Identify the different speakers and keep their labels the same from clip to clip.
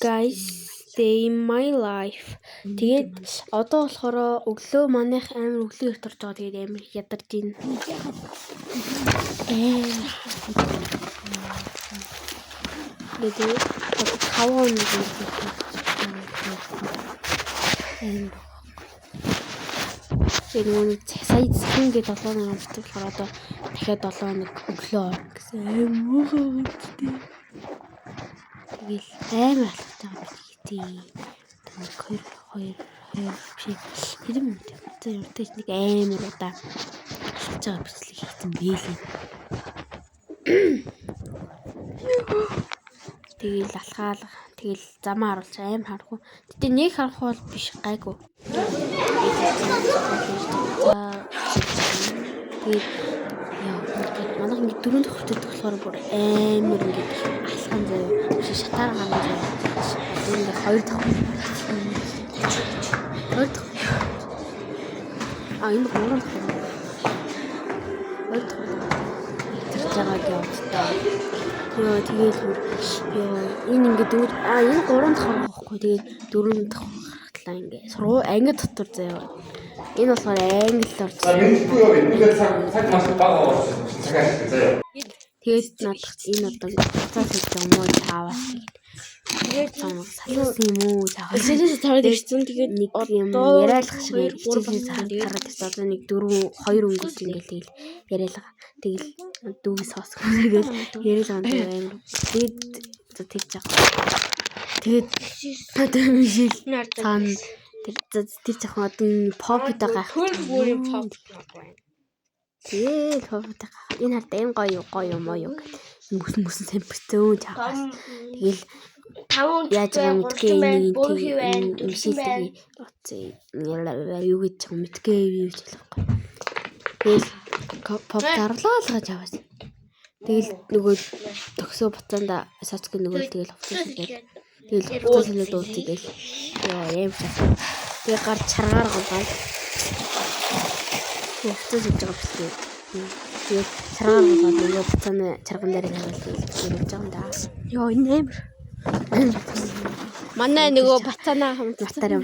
Speaker 1: guys stay in my life. Тэгээд одоо болохоор өглөө манайх амар өглөө ирторж байгаа. Тэгээд амар ядарч байна. Тэгээд хаваа нэг энэ сая зэхэн гээд 7 хоног амтдаг болохоор одоо дахиад 7 хоног өглөө гэсэн амар муухай. Тэгэл амар алхаж байгаа би. Тэгээд 2 хэрэм юм. Тэр нэг амар удаа алхаж байгаа бичлэг хийсэн бэлээ. Тэгэл алхаалга. Тэгэл замаа харуулж аим харахгүй. Гэтэ нэг харах бол биш гайгүй. Тэгээд манайх ингэ 4 дахь хүртэл болохоор бүр амар ингэ алхсан заяа. Шатаар гарна заяа. Ингэ 2 дахь. 2 дахь. Энэ 3 дахь. 2 дахь. Тэр жагаад явуултаа. Ёо тэгээд энэ ингээд энэ 3 дахь байхгүй. Тэгээд 4 дахь гаргалаа ингээд анги дотор заяа. Энэ болохоор англи орж. Тэгээд надад энэ одоо цаас хийж байгаа мó таавас. Тэгээд салсан юм уу таавас. Эцээс таваад ирсэн. Тэгээд нэг юм яриалах шиг 3 цагт гараад ирсэн. Одоо нэг 2 өнгөс ингээд тэгэл яриалга. Тэгэл дүүс хосгоо тэгэл яриалга амар. Тэгээд тэгж байгаа. Тэгээд одоо мишэл цаана тэр жоохон одоо поптой гайх.
Speaker 2: Хөргөөр поп байна.
Speaker 1: Тэгээд поптой гайх. Энэ хард аим гоё моо юу гэх. Мөсөн сампцөө чаахаас. Тэгэл яаж байгаа мэдгүй энэ мишэлтэй юу гэж байгаа мэдгүй юу гэж болохгүй. Тэгэл поп дарлаа л гаж аваас. Тэгэл нөгөө төгсөө буцаанда сацг нөгөө тэгэл хувцас хийгээд тэгэл хувцас хийгээд дуусчихгээл ёо юм чаа. Тэгээ гар чаргаар голбал хувцас хийж байгаа биз. Тэгээ чаргаар голбал нөгөө буцааны чарган дээр яваад тэгэл явж байгаа юм да. Ёо энэ амар.
Speaker 2: Манай нөгөө бацаанаа
Speaker 1: мартаарай.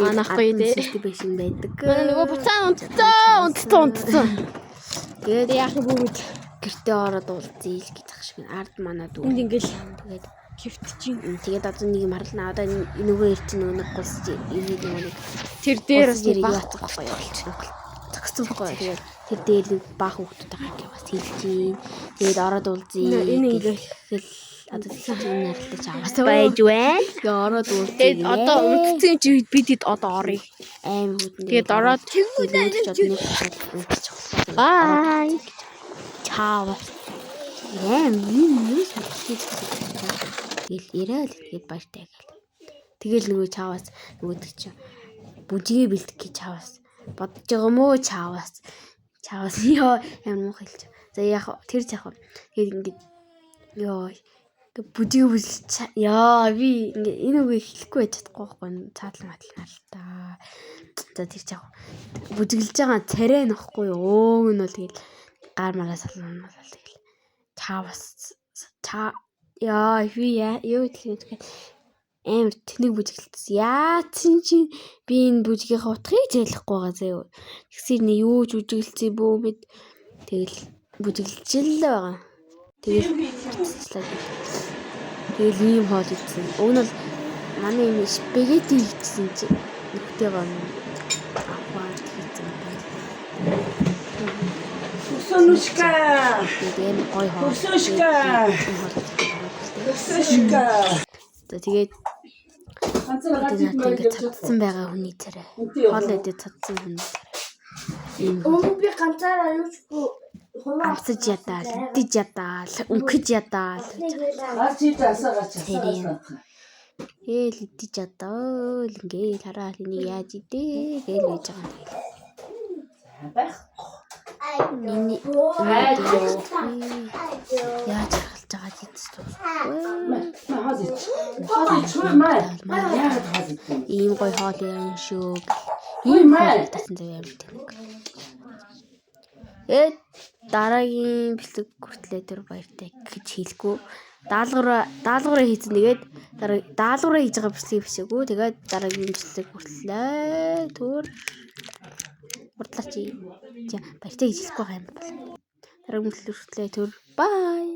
Speaker 2: Манахгүй дээ.
Speaker 1: Бэшин байдаг.
Speaker 2: Манай нөгөө бацаан унтцсан.
Speaker 1: Тэгээд яах вэ бүгд гэртээ ороод уулзъя л гэж ах шиг ард манаа дүү.
Speaker 2: Энд ингээл
Speaker 1: тэгээд
Speaker 2: хөвтчих.
Speaker 1: Тэгээд одоо нэг юм харлаа. Одоо нөгөө ирч нөгөө гулс ирээд нэг
Speaker 2: тэр дээр бас
Speaker 1: баах гоё болчихно. Зогссон гоё. Тэгээд тэр дээр нэг баах хүүхдүүд байгаа бас хэлж юм. Тэгээд ороод уулзъя.
Speaker 2: Энэ ингээл
Speaker 1: одоо тийм ярилтаж аваад
Speaker 2: байж байна.
Speaker 1: Тэгээд ороод уулзъя.
Speaker 2: Тэгээд одоо унтцсан чи бидэд одоо оръё.
Speaker 1: Аим хүүхдэн.
Speaker 2: Тэгээд ороод бай.
Speaker 1: Чаава. Юу хийх ирээл тэгээд баяртай гэл. Тэгэл нөгөө чааваас нөгөөдөг чи бүжигээ бэлдэх гэж чааваас бодож байгаа мó чааваас ёо ямар муу хэлж. За яг тэр жах. Тэгээд ингээд ёо бүжигээ бүжиж ёо би ингээд энэ үгийг хэлэхгүй байж чадахгүй байхгүй цаатлан л та. За тэр жах бүжиглэж байгаа царай нөхгүй өөг нь бол тэгээд гар мараа сална тэгэл чааваас яа юу хэлэх амар тэнэг бүжиглэлтсэн. Яатсан чи би энэ бүжгийнхаа утгыг зайлахгүй байгаа заяа. Тэгсэр нэг юу ч бүжиглэлцээ бөө мэд тэгэл бүжиглэж л байгаа. Тэгэл ийм хоол идсэн. Уг нь бол манай юм спагетти хийсэн чи нэгтэйгээ аваад хийсэн байна.
Speaker 3: Сонушка.
Speaker 1: Тэгээд гоё хоол. Тэгээд ингээд цадсан байгаа хүний царай. Хоол идэж цадсан хүний царай.
Speaker 3: Өө би ганцаараа юучгүй
Speaker 1: амсаж ядаа, идэж ядаа, өнгөж ядаа. Ээл идэж ядаа л ингээд хараа хэнийг яаж идээ гээл байж байгаа юм. Миний яаж харгалж байгаа гэдэгс. Ийм гоё хоол юм шүү. Ийм хоол тасан зав юм тэнэг. Дараагийн бэлэг хүртлээ тэр баяртай гэж хэлэхгүй. даалгавраа хийсэн. Тэгээд даалгавраа хийж байгаа бичлэг биш үгүй. Тэгээд дараагийн бичлэг хүртлээ. Түр урдлаач. За баяртай гэж хэлэхгүй байгаа юм бол. Дараагийн бичлэг хүртлээ. Түр бай.